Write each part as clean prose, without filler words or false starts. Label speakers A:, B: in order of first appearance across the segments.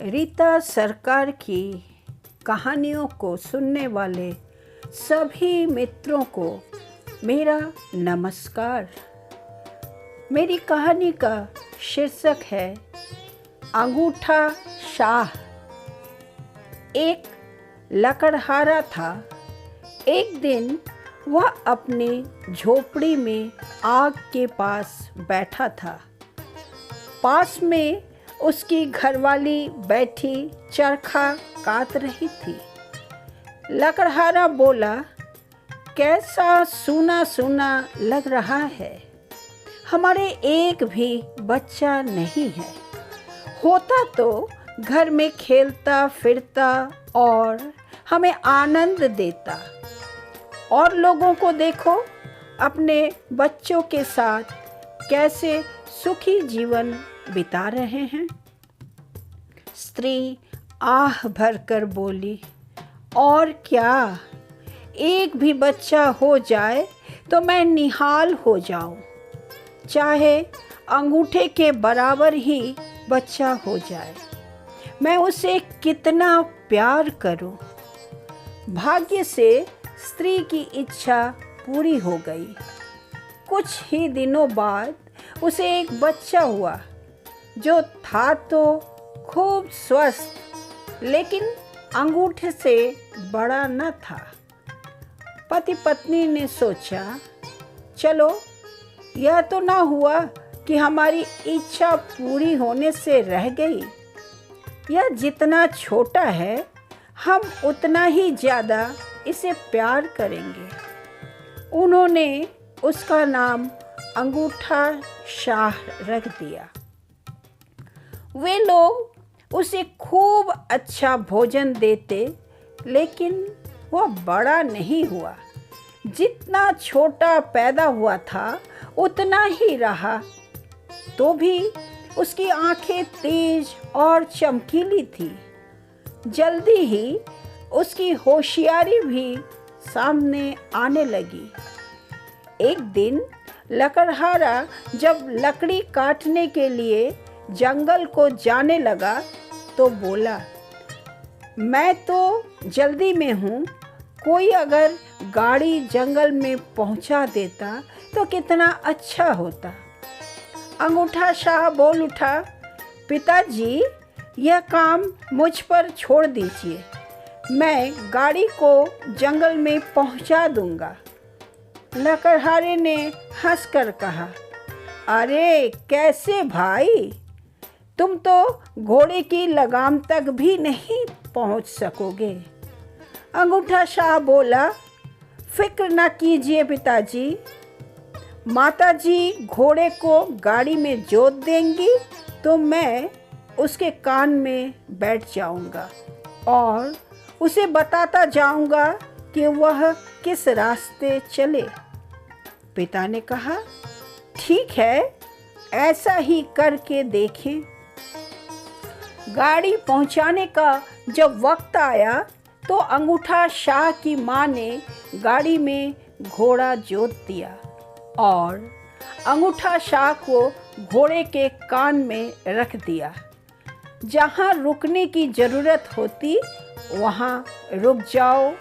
A: रीता सरकार की कहानियों को सुनने वाले सभी मित्रों को मेरा नमस्कार। मेरी कहानी का शीर्षक है अंगूठा शाह। एक लकड़हारा था। एक दिन वह अपनी झोपड़ी में आग के पास बैठा था। पास में उसकी घरवाली बैठी चरखा काट रही थी। लकड़हारा बोला, कैसा सूना सूना लग रहा है। हमारे एक भी बच्चा नहीं है। होता तो घर में खेलता फिरता और हमें आनंद देता। और लोगों को देखो, अपने बच्चों के साथ कैसे सुखी जीवन बिता रहे हैं। स्त्री आह भरकर बोली, और क्या, एक भी बच्चा हो जाए तो मैं निहाल हो जाऊं, चाहे अंगूठे के बराबर ही बच्चा हो जाए। मैं उसे कितना प्यार करूं। भाग्य से स्त्री की इच्छा पूरी हो गई। कुछ ही दिनों बाद उसे एक बच्चा हुआ, जो था तो खूब स्वस्थ, लेकिन अंगूठे से बड़ा न था। पति पत्नी ने सोचा, चलो, यह तो ना हुआ कि हमारी इच्छा पूरी होने से रह गई। यह जितना छोटा है, हम उतना ही ज़्यादा इसे प्यार करेंगे। उन्होंने उसका नाम अंगूठा शाह रख दिया। वे लोग उसे खूब अच्छा भोजन देते, लेकिन वह बड़ा नहीं हुआ। जितना छोटा पैदा हुआ था उतना ही रहा। तो भी उसकी आंखें तेज और चमकीली थी। जल्दी ही उसकी होशियारी भी सामने आने लगी। एक दिन लकड़हारा जब लकड़ी काटने के लिए जंगल को जाने लगा तो बोला, मैं तो जल्दी में हूँ, कोई अगर गाड़ी जंगल में पहुँचा देता तो कितना अच्छा होता। अंगूठा शाह बोल उठा, पिताजी, यह काम मुझ पर छोड़ दीजिए। मैं गाड़ी को जंगल में पहुँचा दूँगा। लकड़हारे ने हंसकर कहा, अरे कैसे भाई, तुम तो घोड़े की लगाम तक भी नहीं पहुंच सकोगे। अंगूठा शाह बोला, फिक्र न कीजिए पिताजी, माताजी घोड़े को गाड़ी में जोत देंगी तो मैं उसके कान में बैठ जाऊंगा और उसे बताता जाऊंगा कि वह किस रास्ते चले। पिता ने कहा, ठीक है, ऐसा ही करके देखें। गाड़ी पहुंचाने का जब वक्त आया तो अंगूठा शाह की माँ ने गाड़ी में घोड़ा जोत दिया और अंगूठा शाह को घोड़े के कान में रख दिया। जहाँ रुकने की ज़रूरत होती वहाँ रुक जाओ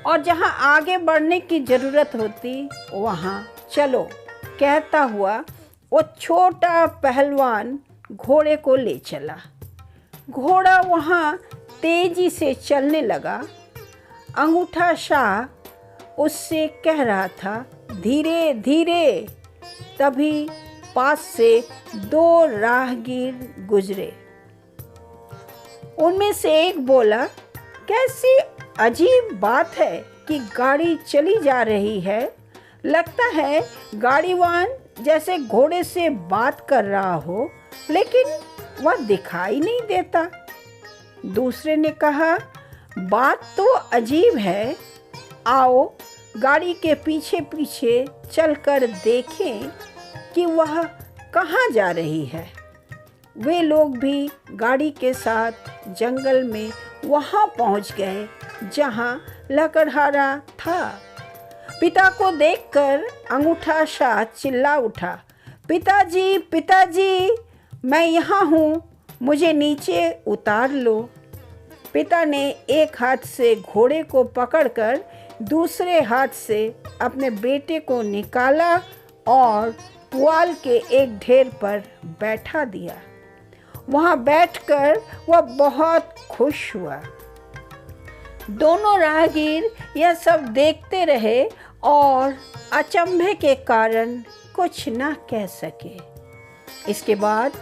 A: और जहाँ आगे बढ़ने की ज़रूरत होती वहाँ चलो, कहता हुआ वो छोटा पहलवान घोड़े को ले चला। घोड़ा वहाँ तेजी से चलने लगा। अंगूठा शाह उससे कह रहा था, धीरे धीरे। तभी पास से दो राहगीर गुजरे। उनमें से एक बोला, कैसी अजीब बात है कि गाड़ी चली जा रही है। लगता है गाड़ीवान जैसे घोड़े से बात कर रहा हो, लेकिन वह दिखाई नहीं देता। दूसरे ने कहा, बात तो अजीब है, आओ गाड़ी के पीछे पीछे चलकर देखें कि वह कहाँ जा रही है। वे लोग भी गाड़ी के साथ जंगल में वहाँ पहुँच गए जहाँ लकड़हारा था। पिता को देखकर अंगूठा शाह चिल्ला उठा, पिताजी, पिताजी, मैं यहाँ हूँ, मुझे नीचे उतार लो। पिता ने एक हाथ से घोड़े को पकड़कर दूसरे हाथ से अपने बेटे को निकाला और पुआल के एक ढेर पर बैठा दिया। वहाँ बैठकर वह बहुत खुश हुआ। दोनों राहगीर यह सब देखते रहे और अचंभे के कारण कुछ न कह सके। इसके बाद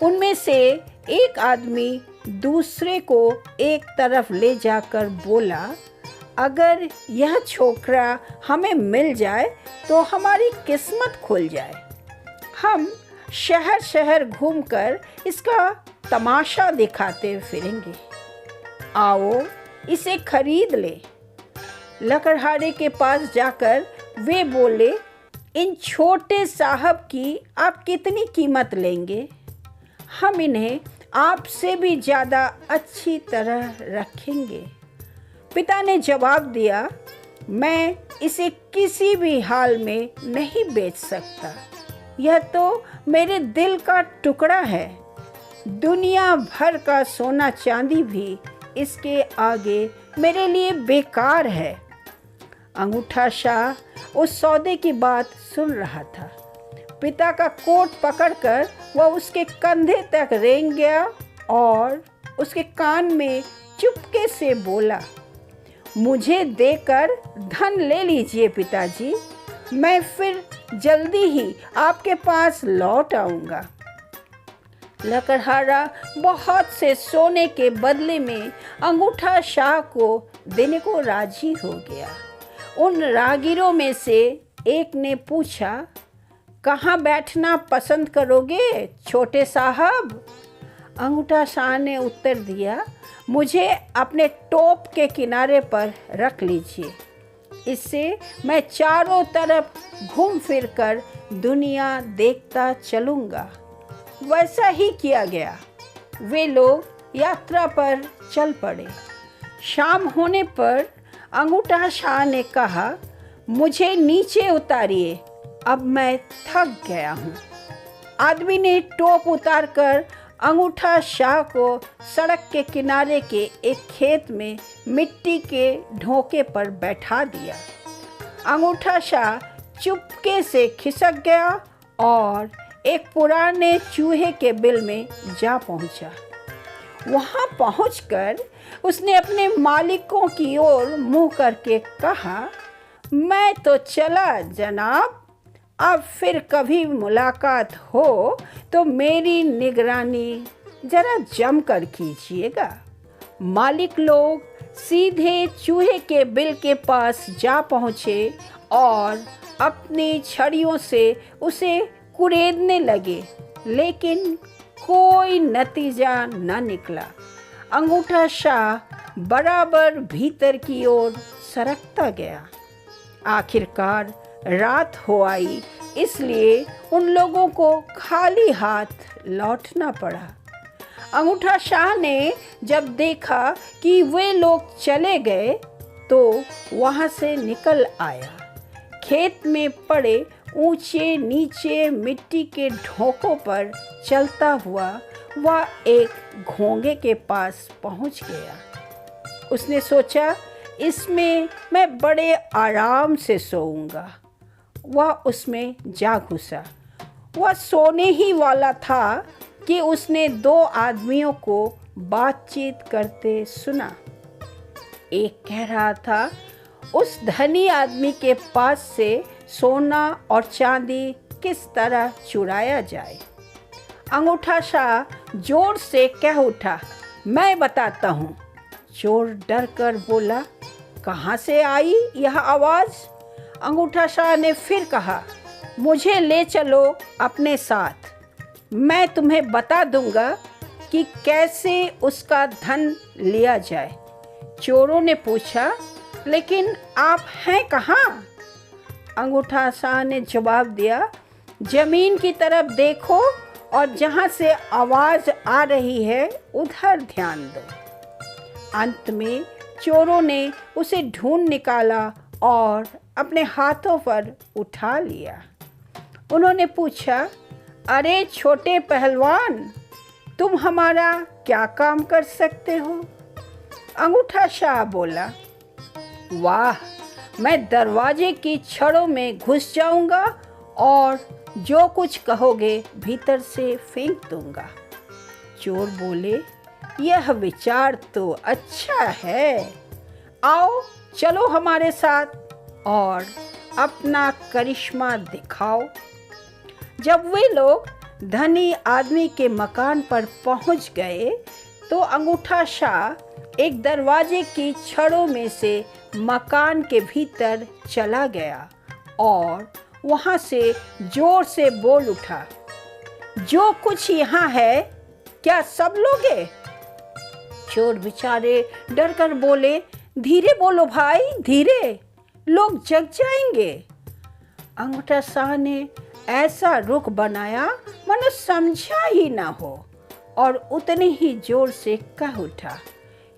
A: उनमें से एक आदमी दूसरे को एक तरफ ले जाकर बोला, अगर यह छोकरा हमें मिल जाए तो हमारी किस्मत खुल जाए। हम शहर शहर घूमकर इसका तमाशा दिखाते फिरेंगे। आओ इसे खरीद ले। लकड़हारे के पास जाकर वे बोले, इन छोटे साहब की आप कितनी कीमत लेंगे? हम इन्हें आपसे भी ज़्यादा अच्छी तरह रखेंगे। पिता ने जवाब दिया, मैं इसे किसी भी हाल में नहीं बेच सकता। यह तो मेरे दिल का टुकड़ा है। दुनिया भर का सोना चांदी भी इसके आगे मेरे लिए बेकार है। अंगूठा शाह उस सौदे की बात सुन रहा था। पिता का कोट पकड़कर वह उसके कंधे तक रेंग गया और उसके कान में चुपके से बोला, मुझे देकर धन ले लीजिए पिताजी, मैं फिर जल्दी ही आपके पास लौट आऊँगा। लकड़हारा बहुत से सोने के बदले में अंगूठा शाह को देने को राजी हो गया। उन राहगीरों में से एक ने पूछा, कहाँ बैठना पसंद करोगे छोटे साहब? अंगूठा शाह ने उत्तर दिया, मुझे अपने टोप के किनारे पर रख लीजिए। इससे मैं चारों तरफ घूम फिर कर दुनिया देखता चलूँगा। वैसा ही किया गया। वे लोग यात्रा पर चल पड़े। शाम होने पर अंगूठा शाह ने कहा, मुझे नीचे उतारिए, अब मैं थक गया हूँ। आदमी ने टोप उतारकर अंगूठा शाह को सड़क के किनारे के एक खेत में मिट्टी के ढोके पर बैठा दिया। अंगूठा शाह चुपके से खिसक गया और एक पुराने चूहे के बिल में जा पहुंचा। वहां पहुंचकर उसने अपने मालिकों की ओर मुंह करके कहा, मैं तो चला जनाब, अब फिर कभी मुलाकात हो तो मेरी निगरानी जरा जम कर कीजिएगा। मालिक लोग सीधे चूहे के बिल के पास जा पहुँचे और अपनी छड़ियों से उसे कुरेदने लगे, लेकिन कोई नतीजा न निकला। अंगूठा शाह बराबर भीतर की ओर सरकता गया। आखिरकार रात हो आई, इसलिए उन लोगों को खाली हाथ लौटना पड़ा। अंगूठा शाह ने जब देखा कि वे लोग चले गए तो वहाँ से निकल आया। खेत में पड़े ऊंचे नीचे मिट्टी के ढोकों पर चलता हुआ वह एक घोंगे के पास पहुंच गया। उसने सोचा, इसमें मैं बड़े आराम से सोऊंगा। वह उसमें जा घुसा। वह सोने ही वाला था कि उसने दो आदमियों को बातचीत करते सुना। एक कह रहा था, उस धनी आदमी के पास से सोना और चांदी किस तरह चुराया जाए। अंगूठा शाह जोर से कह उठा, मैं बताता हूँ। चोर डर कर बोला, कहाँ से आई यह आवाज़? अंगूठा शाह ने फिर कहा, मुझे ले चलो अपने साथ, मैं तुम्हें बता दूंगा कि कैसे उसका धन लिया जाए। चोरों ने पूछा, लेकिन आप हैं कहाँ? अंगूठा शाह ने जवाब दिया, जमीन की तरफ देखो और जहाँ से आवाज़ आ रही है उधर ध्यान दो। अंत में चोरों ने उसे ढूंढ निकाला और अपने हाथों पर उठा लिया। उन्होंने पूछा, अरे छोटे पहलवान, तुम हमारा क्या काम कर सकते हो? अंगूठा शाह बोला, वाह, मैं दरवाजे की छड़ों में घुस जाऊंगा और जो कुछ कहोगे भीतर से फेंक दूंगा। चोर बोले, यह विचार तो अच्छा है, आओ चलो हमारे साथ और अपना करिश्मा दिखाओ। जब वे लोग धनी आदमी के मकान पर पहुंच गए तो अंगूठा शाह एक दरवाजे की छड़ों में से मकान के भीतर चला गया और वहां से जोर से बोल उठा, जो कुछ यहाँ है क्या सब लोगे? चोर बेचारे डर कर बोले, धीरे बोलो भाई, धीरे, लोग जग जाएंगे। अंगूठा शाह ने ऐसा रुख बनाया मानो समझा ही ना हो और उतने ही जोर से कह उठा,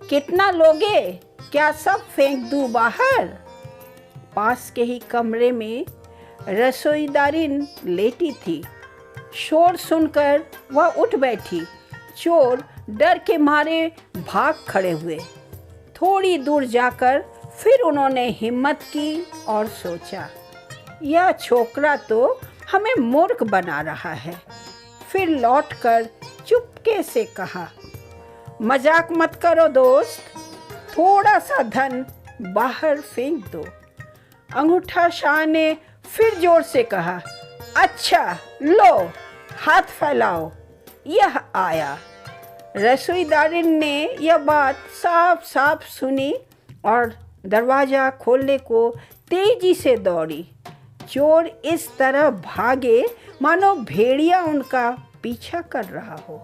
A: कितना लोगे? क्या सब फेंक दूं बाहर? पास के ही कमरे में रसोईदारिन लेटी थी। शोर सुनकर वह उठ बैठी। चोर डर के मारे भाग खड़े हुए। थोड़ी दूर जाकर फिर उन्होंने हिम्मत की और सोचा, यह छोकरा तो हमें मूर्ख बना रहा है। फिर लौटकर चुपके से कहा, मजाक मत करो दोस्त, थोड़ा सा धन बाहर फेंक दो। अंगूठा शाह ने फिर जोर से कहा, अच्छा लो, हाथ फैलाओ, यह आया। रसोईदारिन ने यह बात साफ साफ सुनी और दरवाज़ा खोलने को तेजी से दौड़ी। चोर इस तरह भागे मानो भेड़िया उनका पीछा कर रहा हो।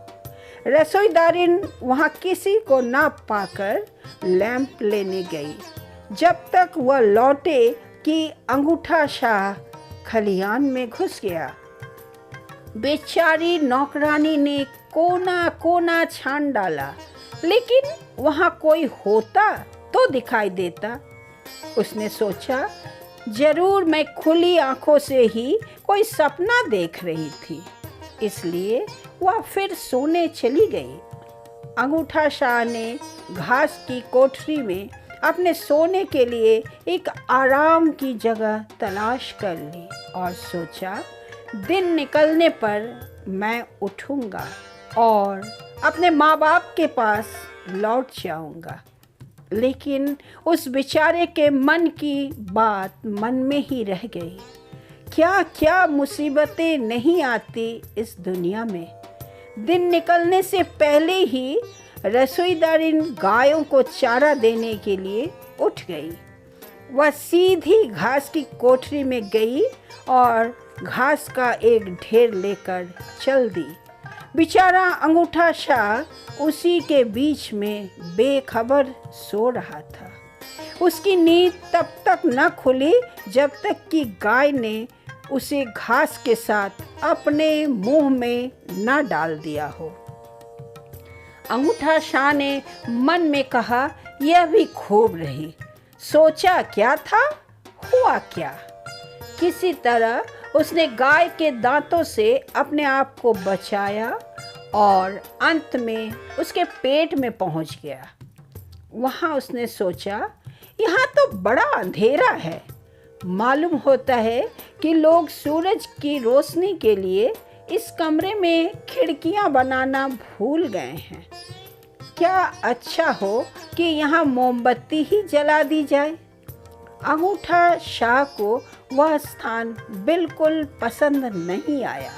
A: रसोईदारिन वहाँ किसी को ना पाकर लैंप लेने गई। जब तक वह लौटे कि अंगूठा शाह खलिहान में घुस गया। बेचारी नौकरानी ने कोना कोना छान डाला, लेकिन वहाँ कोई होता तो दिखाई देता। उसने सोचा, जरूर मैं खुली आंखों से ही कोई सपना देख रही थी, इसलिए वह फिर सोने चली गई। अंगूठा शाह ने घास की कोठरी में अपने सोने के लिए एक आराम की जगह तलाश कर ली और सोचा, दिन निकलने पर मैं उठूंगा और अपने माँ बाप के पास लौट जाऊंगा। लेकिन उस बेचारे के मन की बात मन में ही रह गई। क्या क्या मुसीबतें नहीं आती इस दुनिया में। दिन निकलने से पहले ही रसोईदारिन गायों को चारा देने के लिए उठ गई। वह सीधी घास की कोठरी में गई और घास का एक ढेर लेकर चल दी। बेचारा अंगूठा शाह उसी के बीच में बेखबर सो रहा था। उसकी नींद तब तक न खुली जब तक कि गाय ने उसे घास के साथ अपने मुंह में न डाल दिया हो। अंगूठा शाह ने मन में कहा, यह भी खूब रही। सोचा क्या था, हुआ क्या। किसी तरह उसने गाय के दांतों से अपने आप को बचाया और अंत में उसके पेट में पहुंच गया। वहां उसने सोचा, यहाँ तो बड़ा अंधेरा है। मालूम होता है कि लोग सूरज की रोशनी के लिए इस कमरे में खिड़कियां बनाना भूल गए हैं। क्या अच्छा हो कि यहाँ मोमबत्ती ही जला दी जाए। अंगूठा शाह को वह स्थान बिल्कुल पसंद नहीं आया।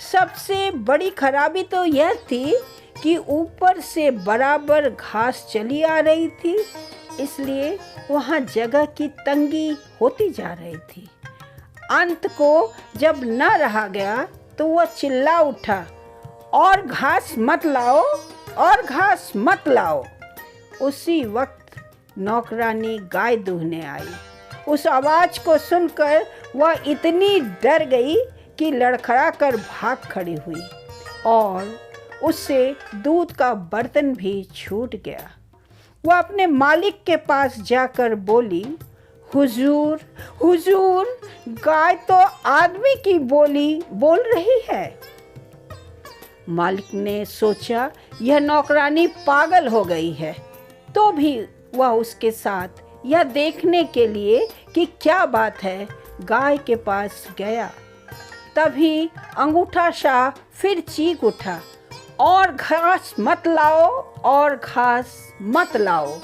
A: सबसे बड़ी खराबी तो यह थी कि ऊपर से बराबर घास चली आ रही थी, इसलिए वहाँ जगह की तंगी होती जा रही थी। अंत को जब न रहा गया तो वह चिल्ला उठा, और घास मत लाओ, और घास मत लाओ। उसी वक्त नौकरानी गाय दूहने आई। उस आवाज को सुनकर वह इतनी डर गई कि लड़खड़ा कर भाग खड़ी हुई और उससे दूध का बर्तन भी छूट गया। वह अपने मालिक के पास जाकर बोली, हुजूर, हुजूर, गाय तो आदमी की बोली बोल रही है। मालिक ने सोचा यह नौकरानी पागल हो गई है, तो भी वह उसके साथ यह देखने के लिए कि क्या बात है गाय के पास गया। तभी अंगूठा शाह फिर चीख उठा, और घास मत लाओ, और घास मत लाओ।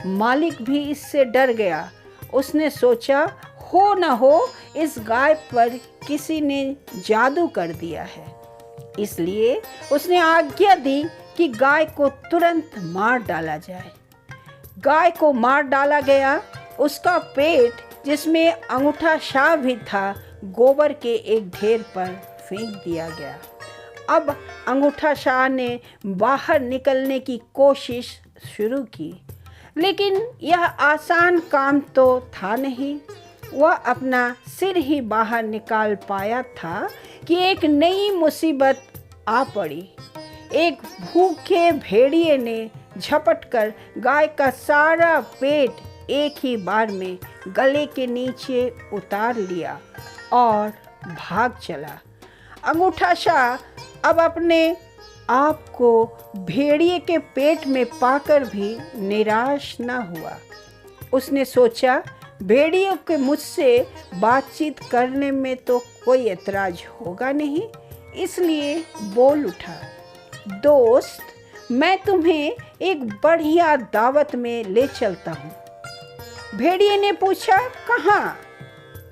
A: मालिक भी इससे डर गया। उसने सोचा हो न हो इस गाय पर किसी ने जादू कर दिया है, इसलिए उसने आज्ञा दी कि गाय को तुरंत मार डाला जाए। गाय को मार डाला गया। उसका पेट, जिसमें अंगूठा शाह भी था, गोबर के एक ढेर पर फेंक दिया गया। अब अंगूठा शाह ने बाहर निकलने की कोशिश शुरू की, लेकिन यह आसान काम तो था नहीं। वह अपना सिर ही बाहर निकाल पाया था कि एक नई मुसीबत आ पड़ी। एक भूखे भेड़िए ने झपटकर गाय का सारा पेट एक ही बार में गले के नीचे उतार लिया और भाग चला। अंगूठा शाह अब अपने आप को भेड़िए के पेट में पाकर भी निराश न हुआ। उसने सोचा भेड़िए के मुझसे बातचीत करने में तो कोई ऐतराज होगा नहीं, इसलिए बोल उठा, दोस्त, मैं तुम्हें एक बढ़िया दावत में ले चलता हूँ। भेड़िए ने पूछा, कहाँ?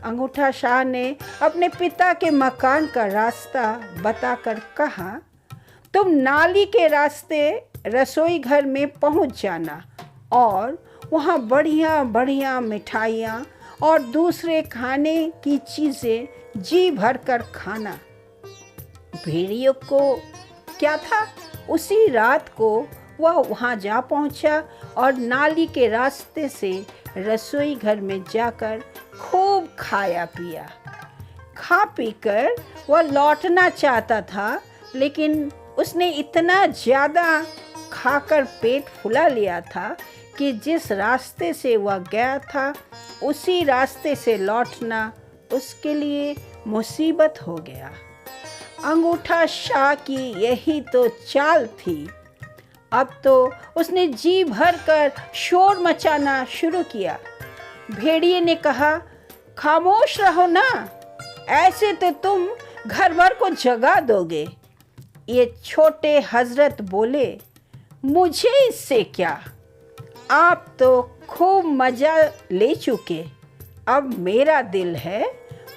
A: अंगूठा शाह ने अपने पिता के मकान का रास्ता बताकर कहा, तुम नाली के रास्ते रसोई घर में पहुंच जाना और वहाँ बढ़िया बढ़िया मिठाइयाँ और दूसरे खाने की चीज़ें जी भर कर खाना। भेड़ियों को क्या था, उसी रात को वह वहाँ जा पहुँचा और नाली के रास्ते से रसोई घर में जाकर खूब खाया पिया। खा पीकर वह लौटना चाहता था, लेकिन उसने इतना ज़्यादा खाकर पेट फुला लिया था कि जिस रास्ते से वह गया था उसी रास्ते से लौटना उसके लिए मुसीबत हो गया। अंगूठा शाह की यही तो चाल थी। अब तो उसने जी भर कर शोर मचाना शुरू किया। भेड़िए ने कहा, खामोश रहो ना, ऐसे तो तुम घर भर को जगा दोगे। ये छोटे हजरत बोले, मुझे इससे क्या, आप तो खूब मज़ा ले चुके, अब मेरा दिल है,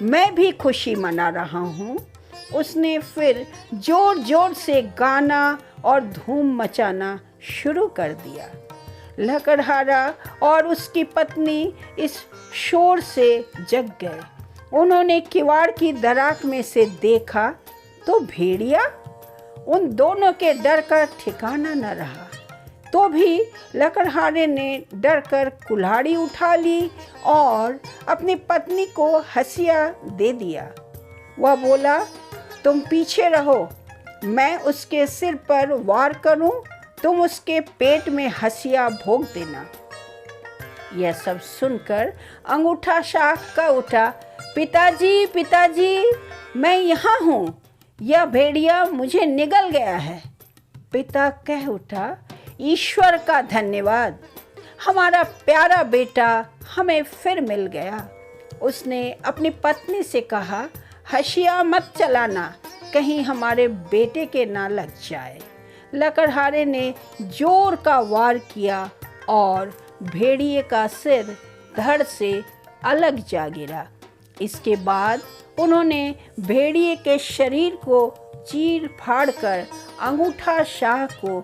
A: मैं भी खुशी मना रहा हूँ। उसने फिर जोर जोर से गाना और धूम मचाना शुरू कर दिया। लकड़हारा और उसकी पत्नी इस शोर से जग गए। उन्होंने किवाड़ की दराक में से देखा तो भेड़िया, उन दोनों के डर का ठिकाना न रहा। तो भी लकड़हारे ने डर कर कुल्हाड़ी उठा ली और अपनी पत्नी को हंसिया दे दिया। वह बोला, तुम पीछे रहो, मैं उसके सिर पर वार करूं, तुम उसके पेट में हंसिया भोग देना। यह सब सुनकर अंगूठा शाह कह उठा, पिताजी पिताजी, मैं यहाँ हूँ, यह भेड़िया मुझे निगल गया है। पिता कह उठा, ईश्वर का धन्यवाद, हमारा प्यारा बेटा हमें फिर मिल गया। उसने अपनी पत्नी से कहा, हंसिया मत चलाना, कहीं हमारे बेटे के ना लग जाए। लकड़हारे ने जोर का वार किया और भेड़िए का सिर धड़ से अलग जा गिरा। इसके बाद उन्होंने भेड़िए के शरीर को चीर फाड़ कर अंगूठा शाह को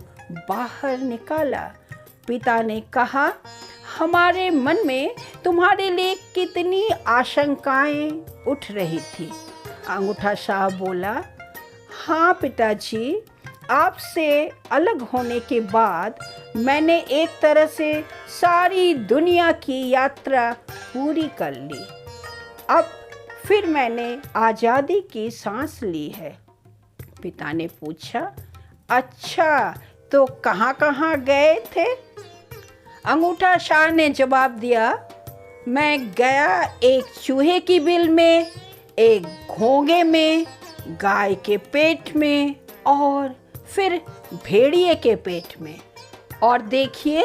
A: बाहर निकाला। पिता ने कहा, हमारे मन में तुम्हारे लिए कितनी आशंकाएं उठ रही थी। अंगूठा शाह बोला, हाँ पिताजी, आपसे अलग होने के बाद मैंने एक तरह से सारी दुनिया की यात्रा पूरी कर ली। अब फिर मैंने आज़ादी की सांस ली है। पिता ने पूछा, अच्छा तो कहाँ कहाँ गए थे? अंगूठा शाह ने जवाब दिया, मैं गया एक चूहे की बिल में, एक घोंगे में, गाय के पेट में और फिर भेड़िए के पेट में, और देखिए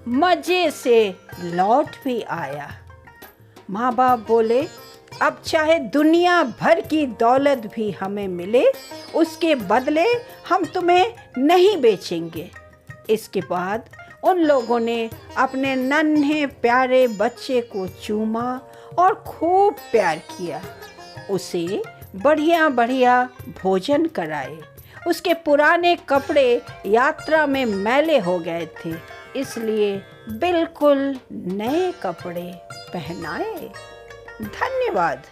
A: मज़े से लौट भी आया। माँ बाप बोले, अब चाहे दुनिया भर की दौलत भी हमें मिले, उसके बदले हम तुम्हें नहीं बेचेंगे। इसके बाद उन लोगों ने अपने नन्हे प्यारे बच्चे को चूमा और खूब प्यार किया। उसे बढ़िया बढ़िया भोजन कराए। उसके पुराने कपड़े यात्रा में मैले हो गए थे, इसलिए बिल्कुल नए कपड़े पहनाए। धन्यवाद।